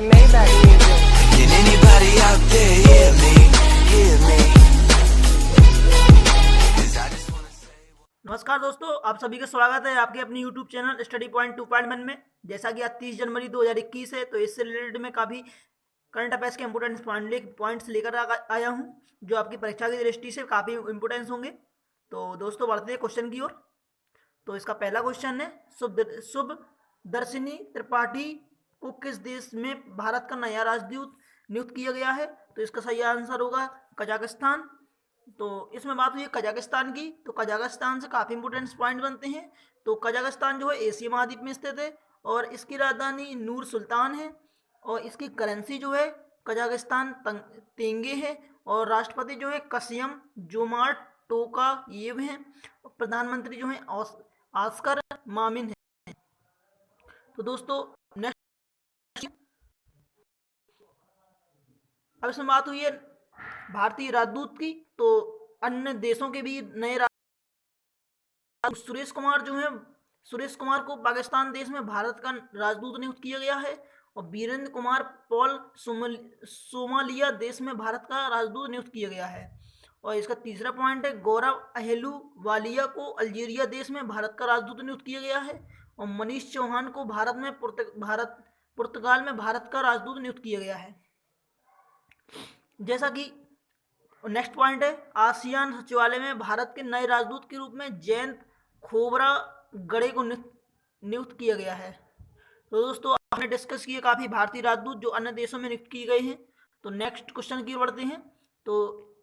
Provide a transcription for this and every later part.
Maybach music. Can anybody out there hear me? Hear me? 'Cause I just wanna say. नमस्कार दोस्तों, आप सभी का स्वागत है आपके अपनी YouTube चैनल स्टडी पॉइंट 2.1 में। जैसा कि आज 30 जनवरी 2021 है, तो इससे रिलेटेड मैं काफ़ी करंट अफेयर्स के इंपोर्टेंट पॉइंट्स लेकर आया हूं, जो आपकी परीक्षा की दृष्टि से काफ़ी इंपोर्टेंस होंगे। तो दोस्तों बढ़ते हैं क्वेश्चन की ओर। तो इसका पहला क्वेश्चन है, शुभदर्शिनी त्रिपाठी को किस देश में भारत का नया राजदूत नियुक्त किया गया है? तो इसका सही आंसर होगा कजाकिस्तान। तो इसमें बात हुई है कजाकिस्तान की, तो कजाकिस्तान से काफ़ी इंपोर्टेंट पॉइंट बनते हैं। तो कजाकिस्तान जो है एशिया महाद्वीप में स्थित है और इसकी राजधानी नूर सुल्तान है और इसकी करेंसी जो है कजाकिस्तान तेंगे है और राष्ट्रपति जो है कसियम जोमार्ट टोकायेव हैं और प्रधानमंत्री जो है आस्कर मामिन है। तो दोस्तों नेक्स्ट, अब इसमें बात हुई है भारतीय राजदूत की। तो अन्य देशों के भी नए सुरेश कुमार जो है, सुरेश कुमार को पाकिस्तान देश में भारत का राजदूत नियुक्त किया गया है और वीरेंद्र कुमार पॉल सोमालिया देश में भारत का राजदूत नियुक्त किया गया है। और इसका तीसरा पॉइंट है, गौरव अहलूवालिया को अल्जीरिया देश में भारत का राजदूत नियुक्त किया गया है और मनीष चौहान को पुर्तगाल में भारत का राजदूत नियुक्त किया गया है। जैसा कि नेक्स्ट पॉइंट है, आसियान सचिवालय में भारत के नए राजदूत के रूप में जयंत खोबरा गड़े को नियुक्त किया गया है। तो दोस्तों आपने डिस्कस किए काफ़ी भारतीय राजदूत जो अन्य देशों में नियुक्त किए गए हैं। तो नेक्स्ट क्वेश्चन की ओर बढ़ते हैं। तो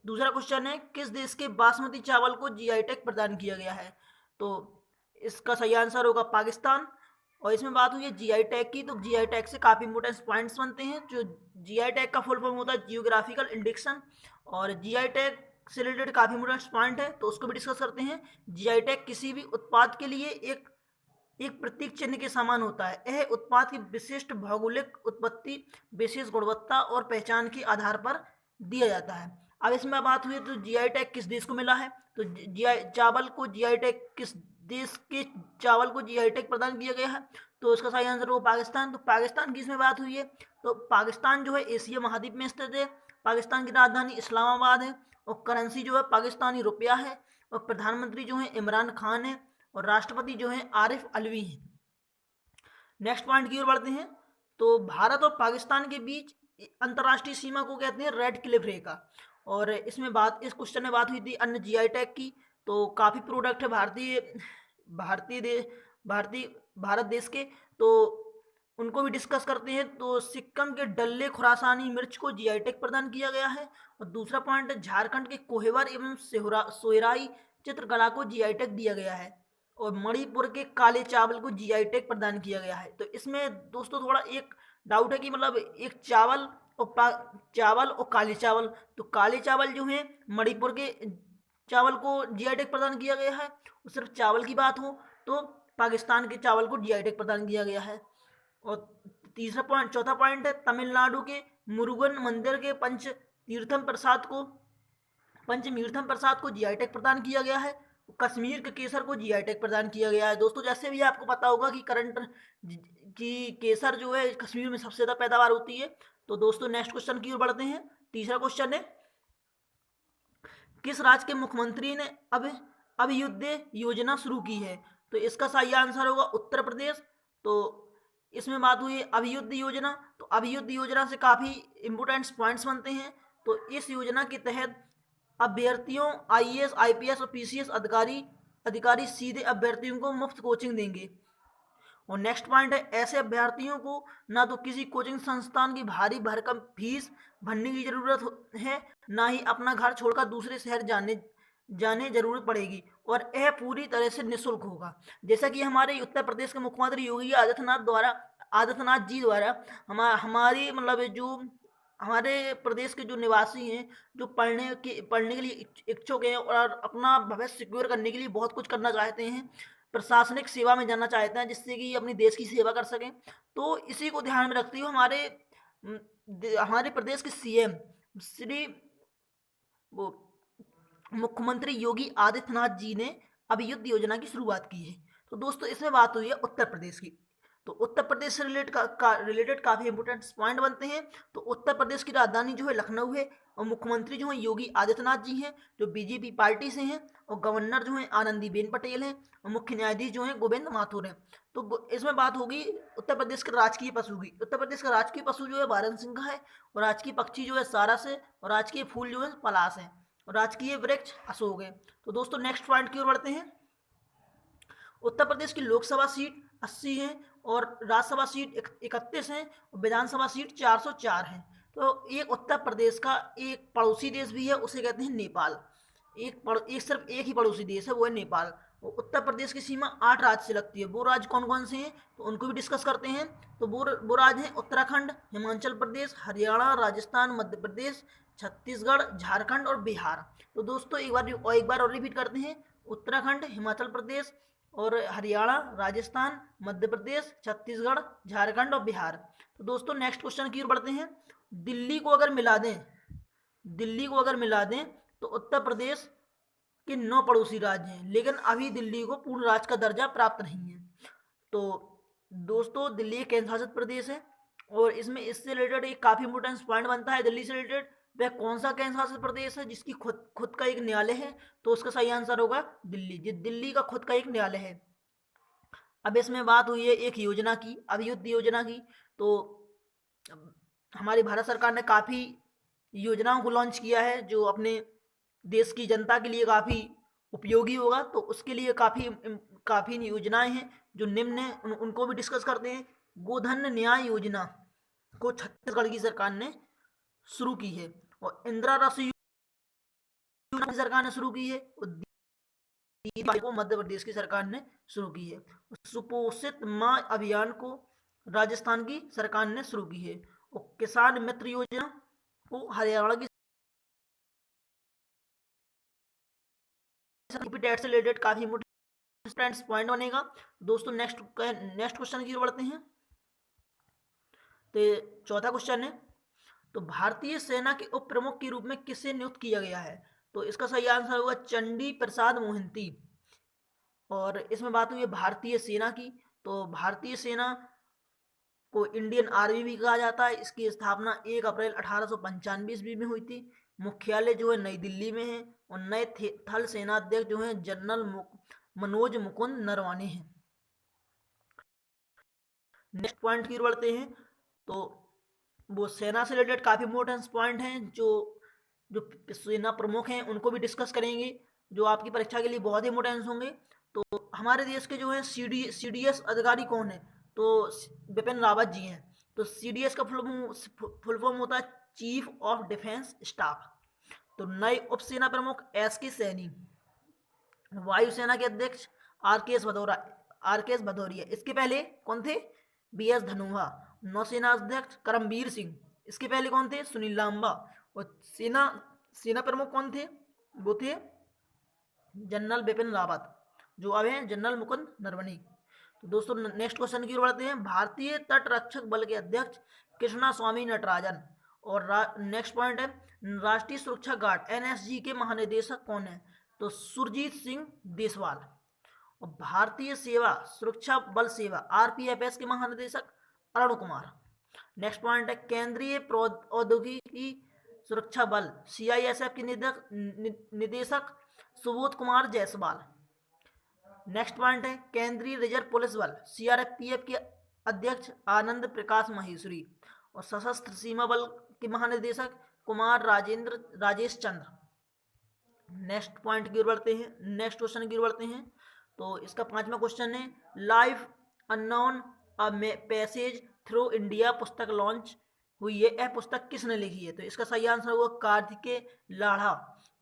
दूसरा क्वेश्चन है, किस देश के बासमती चावल को जीआई टैग प्रदान किया गया है? तो इसका सही आंसर होगा पाकिस्तान। और इसमें बात हुई है जीआई टैग की, तो जीआई टैग से काफ़ी इंपोर्टेंट पॉइंट्स बनते हैं। जो जीआई टैग का फुल फॉर्म होता है जियोग्राफिकल इंडिकेशन और जीआई टैग से रिलेटेड काफ़ी इंपोर्टेंट पॉइंट है, तो उसको भी डिस्कस करते हैं। जीआई टैग किसी भी उत्पाद के लिए एक प्रतीक चिन्ह के समान होता है। यह उत्पाद की विशिष्ट भौगोलिक उत्पत्ति, विशेष गुणवत्ता और पहचान के आधार पर दिया जाता है। अब इसमें बात हुई तो जीआई टैग किस देश को मिला है? तो चावल को जीआई टैग किस देश के चावल को जीआई टैग प्रदान किया गया है? तो इसका सही आंसर होगा पाकिस्तान। तो पाकिस्तान की इसमें बात हुई है, तो पाकिस्तान जो है एशिया महाद्वीप में स्थित है। पाकिस्तान की राजधानी इस्लामाबाद है और करेंसी जो है पाकिस्तानी रुपया है और प्रधानमंत्री जो है इमरान खान है और राष्ट्रपति जो है आरिफ अलवी हैं। नेक्स्ट पॉइंट की ओर बढ़ते हैं। तो भारत और पाकिस्तान के बीच अंतर्राष्ट्रीय सीमा को कहते हैं रेड क्लिफ रेखा। और इसमें इस क्वेश्चन में बात हुई थी अन्य जीआई टैग की। तो काफ़ी प्रोडक्ट है भारत देश के, तो उनको भी डिस्कस करते हैं। तो सिक्किम के डल्ले खुरासानी मिर्च को जीआई टैग प्रदान किया गया है। और दूसरा पॉइंट है, झारखंड के कोहेवर एवं सोहराई चित्रकला को जीआई टैग दिया गया है और मणिपुर के काले चावल को जीआई टैग प्रदान किया गया है। तो इसमें दोस्तों थोड़ा एक डाउट है कि मतलब एक चावल और काले चावल, तो काले चावल जो है मणिपुर के चावल को जीआई टैग प्रदान किया गया है और सिर्फ चावल की बात हो तो पाकिस्तान के चावल को जीआई टैग प्रदान किया गया है। और चौथा पॉइंट है, तमिलनाडु के मुरुगन मंदिर के पंचमीर्थम प्रसाद को जीआई टैग प्रदान किया गया है। कश्मीर के केसर को जीआई टैग प्रदान किया गया है। दोस्तों जैसे भी आपको पता होगा कि केसर जो है कश्मीर में सबसे ज़्यादा पैदावार होती है। तो दोस्तों नेक्स्ट क्वेश्चन की ओर बढ़ते हैं। तीसरा क्वेश्चन है, किस राज्य के मुख्यमंत्री ने अभ्युदय योजना शुरू की है? तो इसका सही आंसर होगा उत्तर प्रदेश। तो इसमें बात हुई है अभ्युदय योजना, तो अभ्युदय योजना से काफ़ी इंपोर्टेंट पॉइंट्स बनते हैं। तो इस योजना के तहत अभ्यर्थियों आईएएस, आईपीएस और पीसीएस अधिकारी सीधे अभ्यर्थियों को मुफ्त कोचिंग देंगे। और नेक्स्ट पॉइंट है, ऐसे अभ्यर्थियों को ना तो किसी कोचिंग संस्थान की भारी भरकम फीस भरने की जरूरत है, ना ही अपना घर छोड़कर दूसरे शहर जाने जरूरत पड़ेगी और यह पूरी तरह से निःशुल्क होगा। जैसा कि हमारे उत्तर प्रदेश के मुख्यमंत्री योगी आदित्यनाथ जी द्वारा हमारी मतलब जो हमारे प्रदेश के जो निवासी हैं, जो पढ़ने के लिए इच्छुक हैं और अपना भविष्य सिक्योर करने के लिए बहुत कुछ करना चाहते हैं, प्रशासनिक सेवा में जाना चाहते हैं जिससे कि अपनी देश की सेवा कर सकें, तो इसी को ध्यान में रखते हुए हमारे प्रदेश के सीएम श्री वो मुख्यमंत्री योगी आदित्यनाथ जी ने अभ्युदय योजना की शुरुआत की है। तो दोस्तों इसमें बात हुई है उत्तर प्रदेश की। तो उत्तर प्रदेश से रिलेटेड काफी इंपोर्टेंट पॉइंट बनते हैं। तो उत्तर प्रदेश की राजधानी जो है लखनऊ है, और मुख्यमंत्री जो है योगी आदित्यनाथ जी हैं जो बीजेपी पार्टी से हैं, और गवर्नर जो है आनंदीबेन पटेल हैं, और मुख्य न्यायाधीश जो है गोविंद माथुर हैं। तो इसमें बात होगी उत्तर प्रदेश के राजकीय पशु की। उत्तर प्रदेश का राजकीय पशु जो है बारहसिंघा है, और राजकीय पक्षी जो है सारस है, और राजकीय फूल जो है पलाश है, और राजकीय वृक्ष अशोक है। तो दोस्तों नेक्स्ट पॉइंट की ओर बढ़ते हैं। उत्तर प्रदेश की लोकसभा सीट 80 है, और राज्यसभा सीट 31 है, और विधानसभा सीट 404 है। तो एक उत्तर प्रदेश का एक पड़ोसी देश भी है, उसे कहते हैं नेपाल। सिर्फ एक ही पड़ोसी देश है, वो है नेपाल। उत्तर प्रदेश की सीमा 8 राज्य से लगती है। वो राज्य कौन कौन से हैं तो उनको भी डिस्कस करते हैं। तो वो राज्य हैं उत्तराखंड, हिमाचल प्रदेश, हरियाणा, राजस्थान, मध्य प्रदेश, छत्तीसगढ़, झारखंड और बिहार। तो दोस्तों एक बार और रिपीट करते हैं। उत्तराखंड, हिमाचल प्रदेश और हरियाणा, राजस्थान, मध्य प्रदेश, छत्तीसगढ़, झारखंड और बिहार। तो दोस्तों नेक्स्ट क्वेश्चन की ओर बढ़ते हैं। दिल्ली को अगर मिला दें तो उत्तर प्रदेश के 9 पड़ोसी राज्य हैं, लेकिन अभी दिल्ली को पूर्ण राज्य का दर्जा प्राप्त नहीं है। तो दोस्तों दिल्ली एक केंद्र शासित प्रदेश है, और इससे रिलेटेड एक काफी इंपोर्टेंट पॉइंट बनता है दिल्ली से रिलेटेड। वह कौन सा केंद्र शासित प्रदेश है जिसकी खुद का एक न्यायालय है? तो उसका सही आंसर होगा दिल्ली का खुद का एक न्यायालय है। अब इसमें बात हुई है एक योजना की, अभियुक्त योजना की। तो हमारी भारत सरकार ने काफ़ी योजनाओं को लॉन्च किया है जो अपने देश की जनता के लिए काफ़ी उपयोगी होगा। तो उसके लिए काफ़ी योजनाएं हैं जो निम्न हैं, उनको भी डिस्कस करते हैं। गोधन न्याय योजना को छत्तीसगढ़ की सरकार ने शुरू की है, और इंदिरा आवास योजना की सरकार ने शुरू की है, और दीदी को मध्य प्रदेश की सरकार ने शुरू की है। सुपोषित माँ अभियान को राजस्थान की सरकार ने शुरू की है, और किसान मित्र योजना को हरियाणा की टेट से रिलेटेड काफी इंपोर्टेंट पॉइंट बनेगा। दोस्तों नेक्स्ट क्वेश्चन की ओर बढ़ते हैं। तो चौथा क्वेश्चन है, तो भारतीय सेना के उप प्रमुख के रूप में किसे नियुक्त किया गया है? तो इसका सही आंसर होगा चंडी प्रसाद मोहंती। और इसमें बात हुई है भारतीय सेना की। तो भारतीय सेना को इंडियन आर्मी भी कहा जाता है। इसकी स्थापना 1 अप्रैल 1895 ईस्वी में हुई थी। मुख्यालय जो है नई दिल्ली में है, और नए थल सेनाध्यक्ष जो हैं जनरल मनोज मुकुंद नरवाने हैं। नेक्स्ट पॉइंट की ओर बढ़ते हैं। तो वो सेना से रिलेटेड काफी इंपोर्टेंट पॉइंट हैं जो सेना प्रमुख हैं उनको भी डिस्कस करेंगे, जो आपकी परीक्षा के लिए बहुत ही इंपोर्टेंट होंगे। तो हमारे देश के जो है CDS अधिकारी कौन है? तो बिपिन रावत जी हैं। तो CDS का फुल फॉर्म होता है चीफ ऑफ डिफेंस स्टाफ। तो नए उप सेना प्रमुख SK सैनी, वायुसेना के अध्यक्ष RKS भदौरिया। इसके पहले कौन थे? BS धनोआ। नौसेना अध्यक्ष करमबीर सिंह। इसके पहले कौन थे? सुनील लांबा। और सेना प्रमुख कौन थे? वो थे जनरल बिपिन रावत, जो अब हैं जनरल मुकुंद नरवणे। तो दोस्तों नेक्स्ट क्वेश्चन की ओर बढ़ते हैं। भारतीय तट रक्षक बल के अध्यक्ष कृष्णा स्वामी नटराजन। और नेक्स्ट पॉइंट है राष्ट्रीय सुरक्षा गार्ड NSG के महानिदेशक कौन है? तो सुरजीत सिंह देसवाल। और भारतीय सेवा सुरक्षा बल सेवा RPFS के महानिदेशक अरुण कुमार। नेक्स्ट पॉइंट है केंद्रीय प्रौद्योगिकी सुरक्षा बल CISF के निदेशक सुबोध कुमार जायसवाल। नेक्स्ट पॉइंट है केंद्रीय रिजर्व पुलिस बल CRPF के अध्यक्ष आनंद प्रकाश महेश्वरी। और सशस्त्र सीमा बल के महानिदेशक कुमार राजेश चंद्र। नेक्स्ट पॉइंट की ओर बढ़ते हैं, नेक्स्ट क्वेश्चन की ओर बढ़ते हैं। तो इसका 5वां क्वेश्चन है life unknown a passage through India पुस्तक लॉन्च हुई है, यह पुस्तक किसने लिखी है? तो इसका सही आंसर होगा कार्तिकेय लाढ़ा।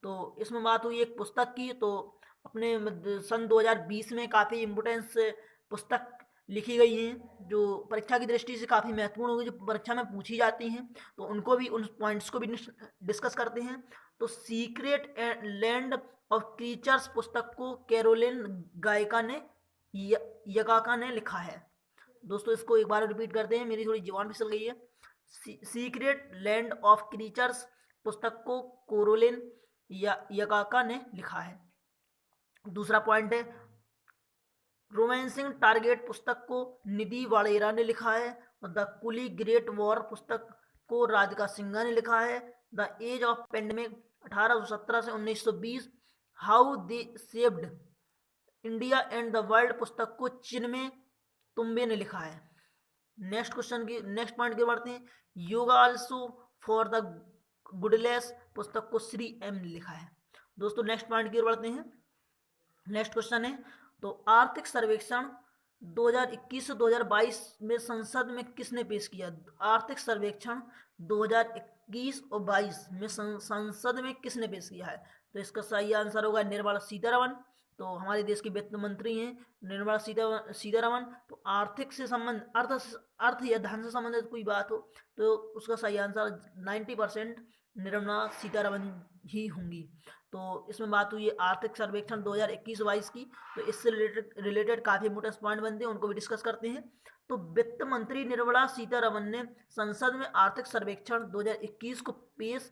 तो इसमें बात हुई एक पुस्तक की। तो अपने सन 2020 में काफ़ी इम्पोर्टेंस पुस्तक लिखी गई हैं जो परीक्षा की दृष्टि से काफ़ी महत्वपूर्ण होगी, जो परीक्षा में पूछी जाती हैं। तो उन पॉइंट्स को भी डिस्कस करते हैं। तो सीक्रेट लैंड ऑफ क्रीचर्स पुस्तक को कैरोलिन यकाका ने लिखा है। दोस्तों इसको एक बार रिपीट करते हैं, मेरी थोड़ी जुबान फिसल गई है। सीक्रेट लैंड ऑफ क्रीचर्स पुस्तक को कैरोलिन यकाका ने लिखा है। दूसरा पॉइंट है रोमांसिंग टारगेट पुस्तक को निधि वाडेरा ने लिखा है, और द कुली ग्रेट वॉर पुस्तक को राधिका सिन्हा ने लिखा है। द एज ऑफ पेंडेमिक 1817 से 1920 how they saved India and the world पुस्तक को चिन्मय तुम्बे ने लिखा है। नेक्स्ट पॉइंट की बढ़ते हैं। योगा आल्सो फॉर द गुडलेस पुस्तक को श्री एम ने लिखा है। दोस्तों नेक्स्ट पॉइंट की ओर बढ़ते हैं। नेक्स्ट क्वेश्चन है, तो आर्थिक सर्वेक्षण 2021 से 2022 में संसद में किसने पेश किया? आर्थिक सर्वेक्षण 2021 और 22 में संसद में किसने पेश किया है? तो इसका सही आंसर होगा निर्मला सीतारमण। तो हमारे देश की वित्त मंत्री हैं निर्मला सीतारमण। तो आर्थिक से संबंध अर्थ या धन से संबंधित कोई बात हो तो उसका सही आंसर 90% निर्मला सीतारमण ही होंगी। तो इसमें बात हुई है आर्थिक सर्वेक्षण 2021-22 की। तो इससे रिलेटेड काफ़ी इंपोर्टेंट पॉइंट बनते हैं, उनको भी डिस्कस करते हैं। तो वित्त मंत्री निर्मला सीतारमण ने संसद में आर्थिक सर्वेक्षण 2021 को पेश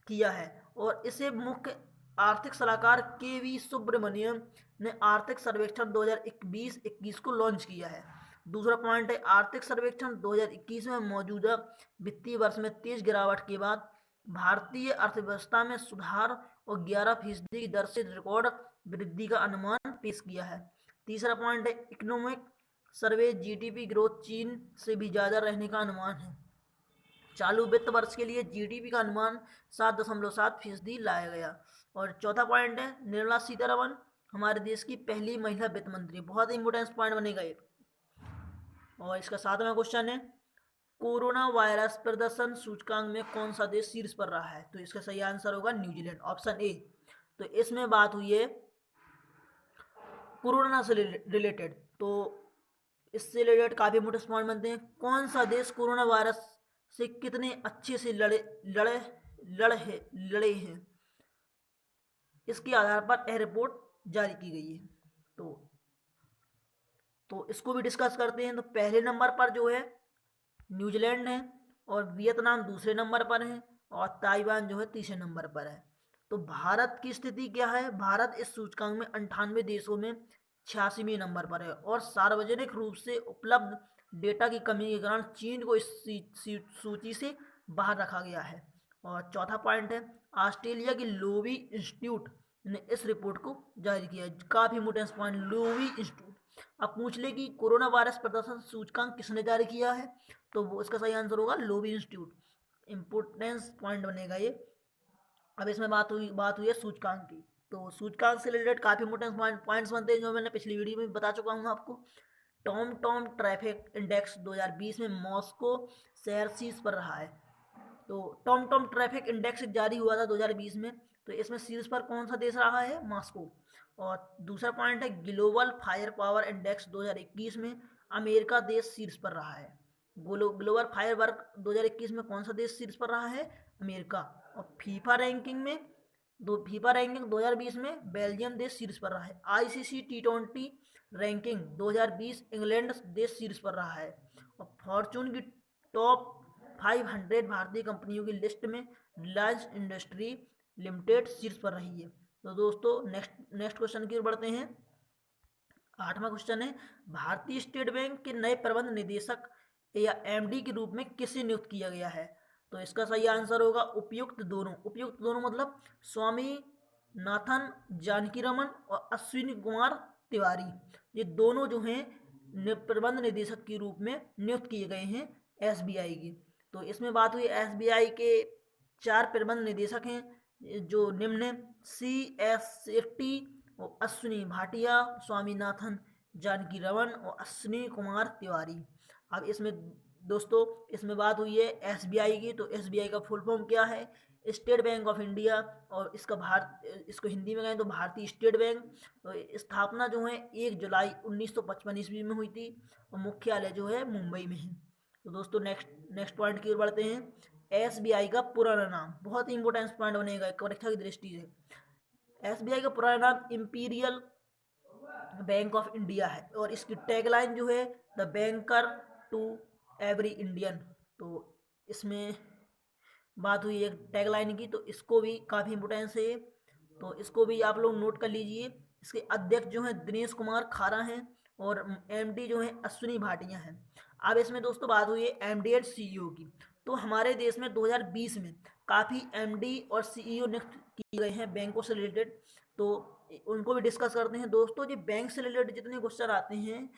किया है, और इसे मुख्य आर्थिक सलाहकार के.वी. सुब्रमण्यम ने आर्थिक सर्वेक्षण 2020-21 को लॉन्च किया है। दूसरा पॉइंट है, आर्थिक सर्वेक्षण 2021 में मौजूदा वित्तीय वर्ष में तेज गिरावट के बाद भारतीय अर्थव्यवस्था में सुधार और 11% की दर से रिकॉर्ड वृद्धि का अनुमान पेश किया है। तीसरा पॉइंट है, इकोनॉमिक सर्वे जीडीपी ग्रोथ चीन से भी ज़्यादा रहने का अनुमान है। चालू वित्त वर्ष के लिए जीडीपी का अनुमान 7.7% लाया गया। और चौथा पॉइंट है, निर्मला सीतारमण हमारे देश की पहली महिला वित्त मंत्री। बहुत इंपोर्टेंट पॉइंट बनेगा ये। और इसका 7वां क्वेश्चन है, कोरोना वायरस प्रदर्शन सूचकांक में कौन सा देश शीर्ष पर रहा है? तो इसका सही आंसर होगा न्यूजीलैंड, ऑप्शन ए। तो इसमें बात हुई है कोरोना से रिलेटेड, तो इससे रिलेटेड काफी इंपोर्टेंट पॉइंट बनते हैं। कौन सा देश कोरोना वायरस से कितने अच्छे से लड़े हैं, इसके आधार पर यह रिपोर्ट जारी की गई है। तो इसको भी डिस्कस करते हैं। तो पहले नंबर पर जो है न्यूजीलैंड है, और वियतनाम दूसरे नंबर पर है, और ताइवान जो है तीसरे नंबर पर है। तो भारत की स्थिति क्या है? भारत इस सूचकांक में 98 देशों में 86वें नंबर पर है, और सार्वजनिक रूप से उपलब्ध डेटा की कमी के कारण चीन को इस सूची से बाहर रखा गया है। और चौथा पॉइंट है, ऑस्ट्रेलिया की लोवी इंस्टीट्यूट ने इस रिपोर्ट को जारी किया है। काफ़ी इंपोर्टेंट पॉइंट, लोवी इंस्टीट्यूट। अब पूछ ले कि कोरोना वायरस प्रदर्शन सूचकांक किसने जारी किया है, तो वो इसका सही आंसर होगा लोवी इंस्टीट्यूट। इंपोर्टेंस पॉइंट बनेगा ये। अब इसमें बात हुई है सूचकांक की। तो सूचकांक से रिलेटेड काफ़ी इंपोर्टेंट पॉइंट्स बनते हैं, जो मैंने पिछली वीडियो में बता चुका हूँ आपको। टॉम ट्रैफिक इंडेक्स 2020 में मॉस्को शहर शीर्ष पर रहा है। तो टॉम ट्रैफिक इंडेक्स जारी हुआ था 2020 में, तो इसमें शीर्ष पर कौन सा देश रहा है? मॉस्को। और दूसरा पॉइंट है, ग्लोबल फायर पावर इंडेक्स 2021 में अमेरिका देश शीर्ष पर रहा है। ग्लोबल फायर वर्क 2021 में कौन सा देश शीर्ष पर रहा है? अमेरिका। और फीफा रैंकिंग 2020 में बेल्जियम देश शीर्ष पर रहा है। ICC T20 रैंकिंग 2020 इंग्लैंड देश शीर्ष पर रहा है। और फॉर्चून की टॉप 500 भारतीय कंपनियों की लिस्ट में रिलायंस इंडस्ट्री लिमिटेड शीर्ष पर रही है। तो दोस्तों नेक्स्ट क्वेश्चन की ओर बढ़ते हैं। 8वां क्वेश्चन है, भारतीय स्टेट बैंक के नए प्रबंध निदेशक या MD के रूप में किसे नियुक्त किया गया है? तो इसका सही आंसर होगा उपयुक्त दोनों मतलब स्वामीनाथन जानकीरमन और अश्विनी कुमार तिवारी। ये दोनों जो हैं प्रबंध निदेशक के रूप में नियुक्त किए गए हैं SBI की। तो इसमें बात हुई SBI के 4 प्रबंध निदेशक हैं जो निम्न है, CSFT और अश्विनी भाटिया, स्वामीनाथन जानकीरमन और अश्विनी कुमार तिवारी। अब इसमें दोस्तों बात हुई है SBI की। तो SBI का फुल फॉर्म क्या है? स्टेट बैंक ऑफ इंडिया, और इसको हिंदी में कहें तो भारतीय स्टेट बैंक। तो स्थापना जो है 1 जुलाई 1955 ईस्वी में हुई थी, और मुख्यालय जो है मुंबई में है। तो दोस्तों नेक्स्ट पॉइंट की ओर बढ़ते हैं। SBI का पुराना नाम, बहुत ही इंपोर्टेंट पॉइंट बनेगा परीक्षा की दृष्टि से। SBI का पुराना नाम इंपीरियल बैंक ऑफ इंडिया है, और इसकी टैगलाइन जो है the banker to every Indian. तो इसमें बात हुई एक टैगलाइन की, तो इसको भी काफ़ी इंपोर्टेंस है, तो इसको भी आप लोग नोट कर लीजिए। इसके अध्यक्ष जो हैं दिनेश कुमार खारा हैं, और एमडी जो है अश्विनी भाटिया हैं। अब इसमें दोस्तों बात हुई है एमडी एंड सीईओ की। तो हमारे देश में 2020 में काफ़ी एमडी और सीईओ नियुक्त किए गए हैं बैंकों से रिलेटेड, तो उनको भी डिस्कस करते हैं दोस्तों। जो बैंक से रिलेटेड जितने क्वेश्चन आते हैं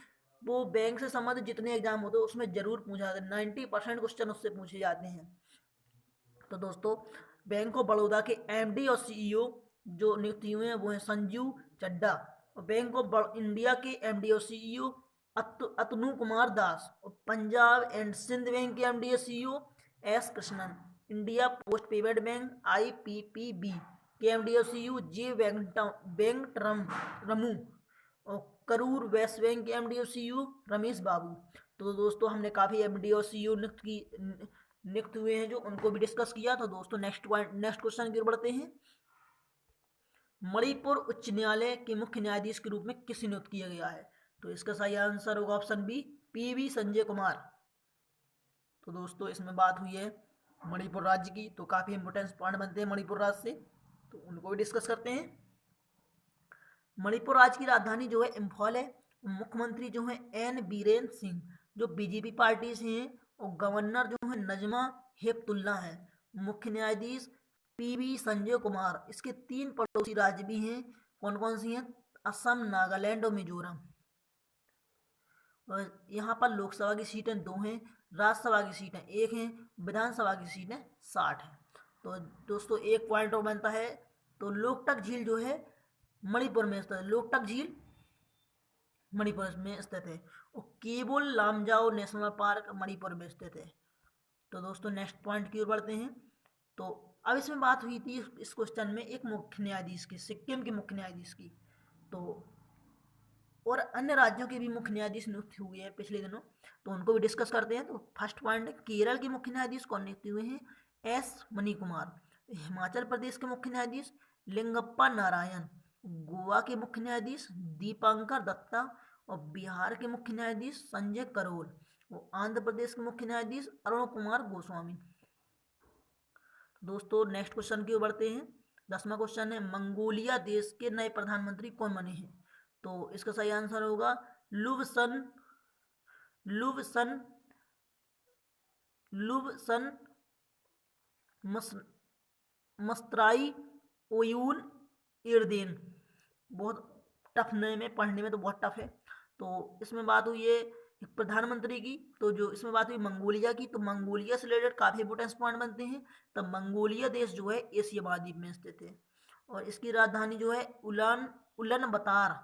वो बैंक से संबंधित जितने एग्जाम होते हैं उसमें जरूर पूछा जाता है, 90% क्वेश्चन उससे पूछे जाते हैं। तो दोस्तों बैंक ऑफ बड़ौदा के एमडी और सीईओ जो नियुक्त हुए हैं वो हैं संजीव चड्डा, और बैंक ऑफ इंडिया के एमडी और सीईओ अतनु कुमार दास, और पंजाब एंड सिंध बैंक के एमडी और CEO S Krishnan, India post payment bank IPPB के एमडी और सीईओ जे वेंकटरमू, और करूर वेस्ट बैंक के एमडी और सीईओ रमेश बाबू। तो दोस्तों हमने काफ़ी एमडी और सीईओ नियुक्त हुए हैं जो उनको भी डिस्कस किया। तो दोस्तों नेक्स्ट क्वेश्चन की ओर बढ़ते हैं। मणिपुर उच्च न्यायालय के मुख्य न्यायाधीश के रूप में किसे नियुक्त किया गया है? तो इसका सही आंसर होगा option B, PV Sanjay Kumar. तो दोस्तों इसमें बात हुई है मणिपुर राज्य की, तो काफ़ी इंपोर्टेंट पॉइंट बनते हैं मणिपुर राज्य से, तो उनको भी डिस्कस करते हैं। मणिपुर राज्य की राजधानी जो है इम्फॉल है। मुख्यमंत्री जो है एन बीरेन सिंह जो बीजेपी पार्टी से हैं, और गवर्नर जो है नजमा हेपतुल्ला हैं। मुख्य न्यायाधीश पीवी संजय कुमार। इसके 3 पड़ोसी राज्य भी हैं, कौन कौन सी हैं? असम, नागालैंड और मिजोरम। और यहाँ पर लोकसभा की सीटें 2 हैं, राज्यसभा की सीटें 1 हैं, विधानसभा की सीटें 60 हैं। तो दोस्तों एक पॉइंट और बनता है, तो लोकटक झील जो है मणिपुर में स्थित है, लोकटक झील मणिपुर में स्थित है, और केबुल लामजाओ नेशनल पार्क मणिपुर में स्थित है। तो दोस्तों नेक्स्ट पॉइंट की ओर बढ़ते हैं। तो अब इसमें बात हुई थी इस क्वेश्चन में एक मुख्य न्यायाधीश की, सिक्किम के मुख्य न्यायाधीश की, तो और अन्य राज्यों के भी मुख्य न्यायाधीश नियुक्त हुए हैं पिछले दिनों, तो उनको भी डिस्कस करते हैं। तो फर्स्ट पॉइंट है केरल के मुख्य न्यायाधीश कौन नियुक्त हुए हैं? एस मणि कुमार। हिमाचल प्रदेश के मुख्य न्यायाधीश लिंगप्पा नारायण। गोवा के मुख्य न्यायाधीश दीपांकर दत्ता, और बिहार के मुख्य न्यायाधीश संजय करोल, और आंध्र प्रदेश के मुख्य न्यायाधीश अरुण कुमार गोस्वामी। दोस्तों नेक्स्ट क्वेश्चन की ओर बढ़ते हैं। 10वां क्वेश्चन है मंगोलिया देश के नए प्रधानमंत्री कौन बने हैं? तो इसका सही आंसर होगा लुवसन मस्त्राई ओयून इर्देन। बहुत टफ नेम है, पढ़ने में तो बहुत टफ है। तो इसमें बात हुई है प्रधानमंत्री की, तो जो इसमें बात हुई मंगोलिया की, तो मंगोलिया से रिलेटेड काफ़ी इंपोर्टेंट पॉइंट बनते हैं। तब मंगोलिया देश जो है एशिया महाद्वीप में स्थित है, और इसकी राजधानी जो है उलन बतार,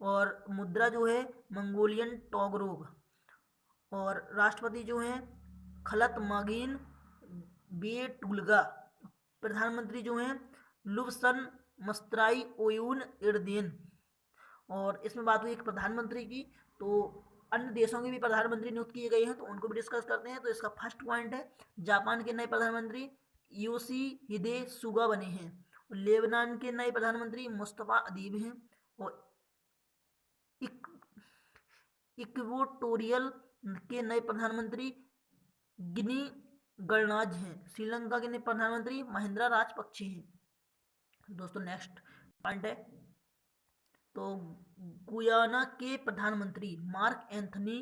और मुद्रा जो है मंगोलियन टोगरोग, और राष्ट्रपति जो है खलत मागिन बेटुल्गा। प्रधानमंत्री जो हैं लुवसन मस्त्राई ओयून इर्देन। और इसमें बात हुई एक प्रधानमंत्री की, तो अन्य देशों के भी प्रधानमंत्री नियुक्त किए गए हैं, तो उनको भी डिस्कस करते हैं। तो इसका फर्स्ट पॉइंट है जापान के नए प्रधानमंत्री योशिहिदे सुगा बने हैं, और लेबनान के नए प्रधानमंत्री मुस्तफा अदीब हैं, और इक्वेटोरियल के नए प्रधानमंत्री गिनी गणराज हैं। श्रीलंका के नए प्रधानमंत्री महिंद्रा राजपक्षे हैं। दोस्तों नेक्स्ट पॉइंट है, तो गुयाना के प्रधानमंत्री मार्क एंथनी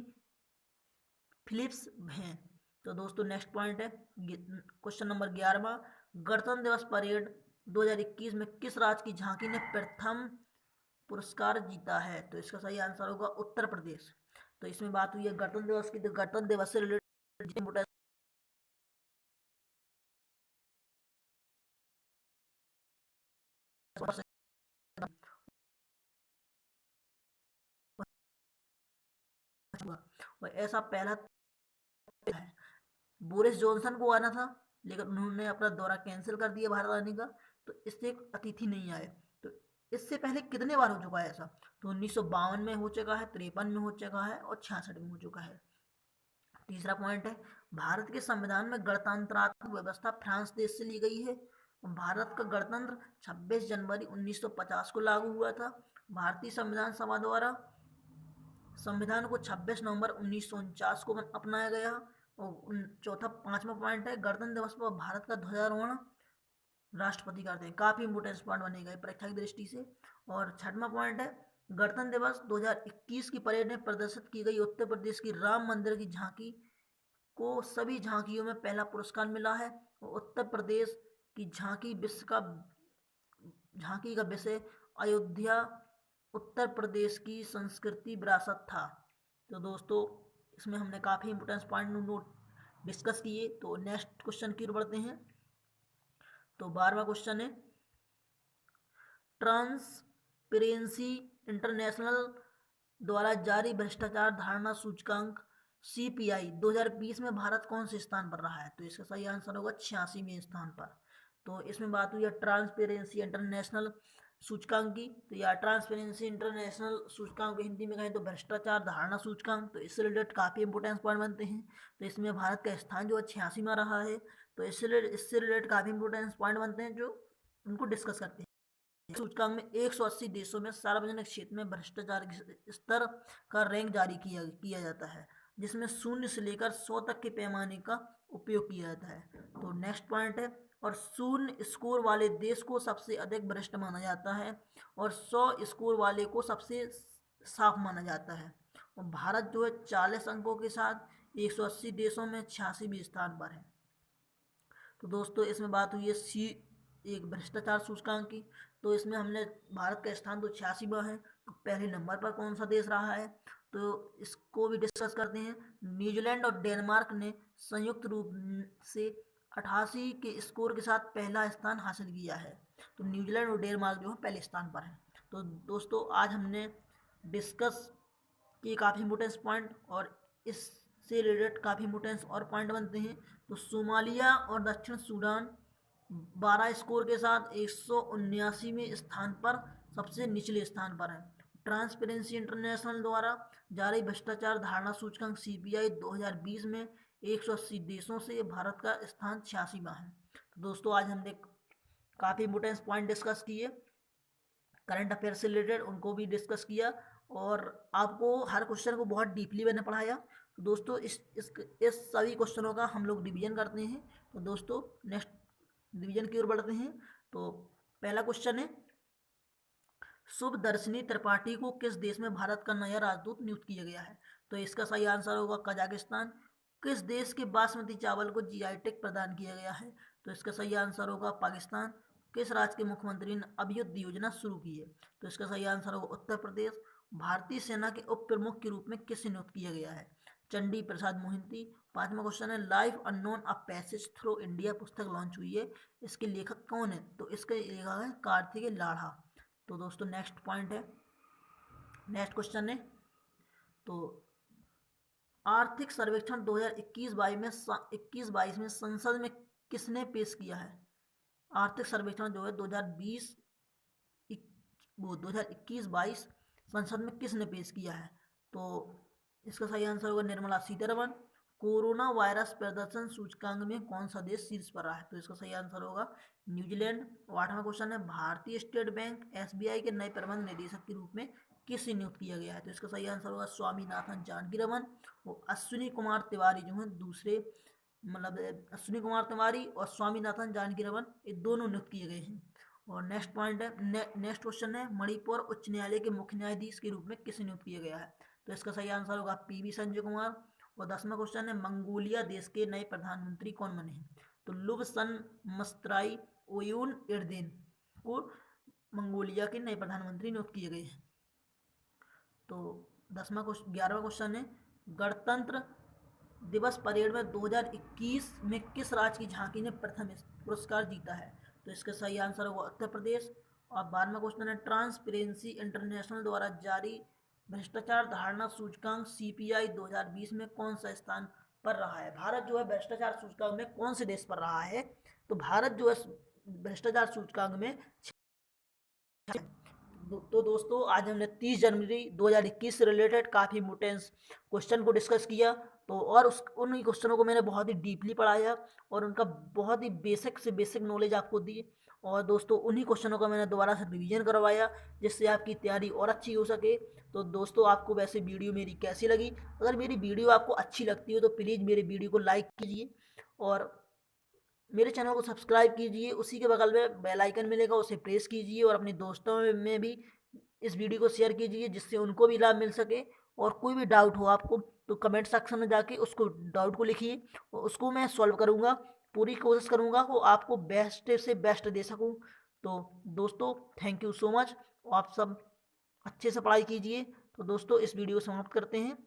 फिलिप्स हैं। तो दोस्तों नेक्स्ट पॉइंट है क्वेश्चन नंबर 11वां, गणतंत्र दिवस परेड 2021 में किस राज्य की झांकी ने प्रथम पुरस्कार जीता है? तो इसका सही आंसर होगा उत्तर प्रदेश। तो इसमें बात हुई है गणतंत्र दिवस की, तो गणतंत्र दिवस से रिलेटेड और ऐसा पहला है, बोरिस जॉनसन को आना था लेकिन उन्होंने अपना दौरा कैंसिल कर दिया भारत आने का, तो इससे एक अतिथि नहीं आए। तो इससे पहले कितने बार हो चुका है ऐसा? तो 1952 में हो चुका है, 53 में हो चुका है, और 66 में हो चुका है। तीसरा पॉइंट है भारत के संविधान में गणतंत्रात्मक व्यवस्था फ्रांस देश से ली गई है। भारत का गणतंत्र 26 जनवरी 1950 को लागू हुआ था। भारतीय संविधान सभा द्वारा संविधान को 26 नवंबर 1949 को अपनाया गया। और चौथा 5वां पॉइंट है गणतंत्र दिवस पर भारत का ध्वजारोहण राष्ट्रपति करते हैं। काफ़ी इंपोर्टेंट पॉइंट बनेगा परीक्षा की दृष्टि से। और 6वां पॉइंट है गणतंत्र दिवस 2021 की परेड में प्रदर्शित की गई उत्तर प्रदेश की राम मंदिर की झांकी को सभी झांकियों में पहला पुरस्कार मिला है। और उत्तर प्रदेश की झांकी का विषय अयोध्या उत्तर प्रदेश की संस्कृति विरासत था। तो दोस्तों इसमें हमने काफ़ी इंपोर्टेंस पॉइंट नोट डिस्कस किए। तो नेक्स्ट क्वेश्चन की ओर बढ़ते हैं। तो 12वां क्वेश्चन है, ट्रांसपेरेंसी इंटरनेशनल द्वारा जारी भ्रष्टाचार धारणा सूचकांक CPI 2020 में भारत कौन से स्थान पर रहा है? तो इसका सही आंसर होगा 86वें स्थान पर। तो इसमें बात हुई है ट्रांसपेरेंसी इंटरनेशनल सूचकांक की। तो या ट्रांसपेरेंसी इंटरनेशनल सूचकांक हिंदी में कहें तो भ्रष्टाचार धारणा सूचकांक। तो इससे रिलेटेड काफ़ी इंपोर्टेंस पॉइंट बनते हैं। तो इसमें भारत का स्थान जो है 86वां रहा है। तो इससे रिलेटेड काफ़ी इंपोर्टेंस पॉइंट बनते हैं जो उनको डिस्कस करते हैं। सूचकांक में 180 देशों में सार्वजनिक क्षेत्र में भ्रष्टाचार के स्तर का रैंक जारी किया जाता है, जिसमें 0 से लेकर 100 तक के पैमाने का उपयोग किया जाता है। तो नेक्स्ट पॉइंट है, और 0 स्कोर वाले देश को सबसे अधिक भ्रष्ट माना जाता है और 100 स्कोर वाले को सबसे साफ माना जाता है। और भारत जो है 40 अंकों के साथ 180 देशों में 86वें स्थान पर है। तो दोस्तों इसमें बात हुई है एक भ्रष्टाचार सूचकांक की। तो इसमें हमने भारत का स्थान तो 86वां है। तो पहले नंबर पर कौन सा देश रहा है, तो इसको भी डिस्कस करते हैं। न्यूजीलैंड और डेनमार्क ने संयुक्त रूप से 88 के स्कोर के साथ पहला स्थान हासिल किया है। तो न्यूजीलैंड और डेनमार्क जो है पहले स्थान पर है। तो दोस्तों आज हमने डिस्कस किए काफ़ी इंपोर्टेंस पॉइंट, और इससे रिलेटेड काफ़ी इंपोर्टेंस और पॉइंट बनते हैं। तो सोमालिया और दक्षिण सूडान 12 स्कोर के साथ 179वें स्थान पर सबसे निचले स्थान पर है। ट्रांसपेरेंसी इंटरनेशनल द्वारा जारी भ्रष्टाचार धारणा सूचकांक CPI 2020 में 180 देशों से भारत का स्थान 86वां है। तो दोस्तों आज हमने काफ़ी इंपोर्टेंस पॉइंट डिस्कस किए, करंट अफेयर से रिलेटेड उनको भी डिस्कस किया, और आपको हर क्वेश्चन को बहुत डीपली मैंने पढ़ाया। तो दोस्तों इस सभी क्वेश्चनों का हम लोग रिवीजन करते हैं। तो दोस्तों नेक्स्ट रिवीजन की ओर बढ़ते हैं। तो पहला क्वेश्चन है, शुभदर्शिनी त्रिपाठी को किस देश में भारत का नया राजदूत नियुक्त किया गया है? तो इसका सही आंसर होगा कजाकिस्तान। किस देश के बासमती चावल को GI टैग प्रदान किया गया है? तो इसका सही आंसर होगा पाकिस्तान। किस राज्य के मुख्यमंत्री ने अभ्युदय योजना शुरू की है? तो इसका सही आंसर होगा उत्तर प्रदेश। भारतीय सेना के उप प्रमुख के रूप में किसे नियुक्त किया गया है? चंडी प्रसाद मोहिंती। 5वां क्वेश्चन है, life unknown a passage through India पुस्तक लॉन्च हुई है, इसके लेखक कौन है? तो इसके लेखक है कार्तिकेय लाढ़ा। तो दोस्तों नेक्स्ट पॉइंट है, नेक्स्ट क्वेश्चन है, तो आर्थिक सर्वेक्षण 2021-22 में संसद में किसने पेश किया है? आर्थिक सर्वेक्षण जो है 2021-22 संसद में किसने पेश किया है? तो इसका सही आंसर होगा निर्मला सीतारमण। कोरोना वायरस प्रदर्शन सूचकांक में कौन सा देश शीर्ष पर रहा है? तो इसका सही आंसर होगा न्यूजीलैंड। 8वां क्वेश्चन है, भारतीय स्टेट बैंक SBI के नए प्रबंध निदेशक के रूप में किसे नियुक्त किया गया है? तो इसका सही आंसर होगा स्वामीनाथन जानकीरमन। वो अश्विनी कुमार तिवारी जो हैं दूसरे, मतलब अश्विनी कुमार तिवारी और स्वामीनाथन जानकीरमन ये दोनों नियुक्त किए गए हैं। और नेक्स्ट पॉइंट है, नेक्स्ट क्वेश्चन है, मणिपुर उच्च न्यायालय के मुख्य न्यायाधीश के रूप में किसे नियुक्त किया गया है? तो इसका सही आंसर होगा PV संजय कुमार। और 10वां क्वेश्चन है, मंगोलिया देश के नए प्रधानमंत्री कौन बने हैं? तो लुबसन मस्त्राई ओयून एर्देन को मंगोलिया के नए प्रधानमंत्री नियुक्त किए गए हैं। तो 11वां क्वेश्चन है, गणतंत्र दिवस परेड में 2021 में किस राज्य की झांकी ने प्रथम पुरस्कार जीता है? तो इसका सही आंसर होगा उत्तर प्रदेश। और 12वां क्वेश्चन है, ट्रांसपेरेंसी इंटरनेशनल द्वारा जारी भ्रष्टाचार धारणा सूचकांक CPI 2020 में कौन सा स्थान पर रहा है? भारत जो है भ्रष्टाचार सूचकांक में कौन से देश पर रहा है? तो भारत जो है भ्रष्टाचार सूचकांक में। तो दोस्तों आज हमने 30 जनवरी 2021 से रिलेटेड काफ़ी इंपोर्टेंस क्वेश्चन को डिस्कस किया। तो और उन क्वेश्चनों को मैंने बहुत ही डीपली पढ़ाया और उनका बहुत ही बेसिक से बेसिक नॉलेज आपको दी। और दोस्तों उन्हीं क्वेश्चनों का मैंने दोबारा से रिवीजन करवाया जिससे आपकी तैयारी और अच्छी हो सके। तो दोस्तों आपको वैसे वीडियो मेरी कैसी लगी? अगर मेरी वीडियो आपको अच्छी लगती हो तो प्लीज़ मेरी वीडियो को लाइक कीजिए और मेरे चैनल को सब्सक्राइब कीजिए। उसी के बगल में बेल आइकन मिलेगा, उसे प्रेस कीजिए और अपने दोस्तों में भी इस वीडियो को शेयर कीजिए जिससे उनको भी लाभ मिल सके। और कोई भी डाउट हो आपको तो कमेंट सेक्शन में जाके उसको डाउट को लिखिए और उसको मैं सॉल्व करूँगा। पूरी कोशिश करूँगा वो आपको बेस्ट से बेस्ट दे सकूँ। तो दोस्तों थैंक यू सो मच। आप सब अच्छे से पढ़ाई कीजिए। तो दोस्तों इस वीडियो को समाप्त करते हैं।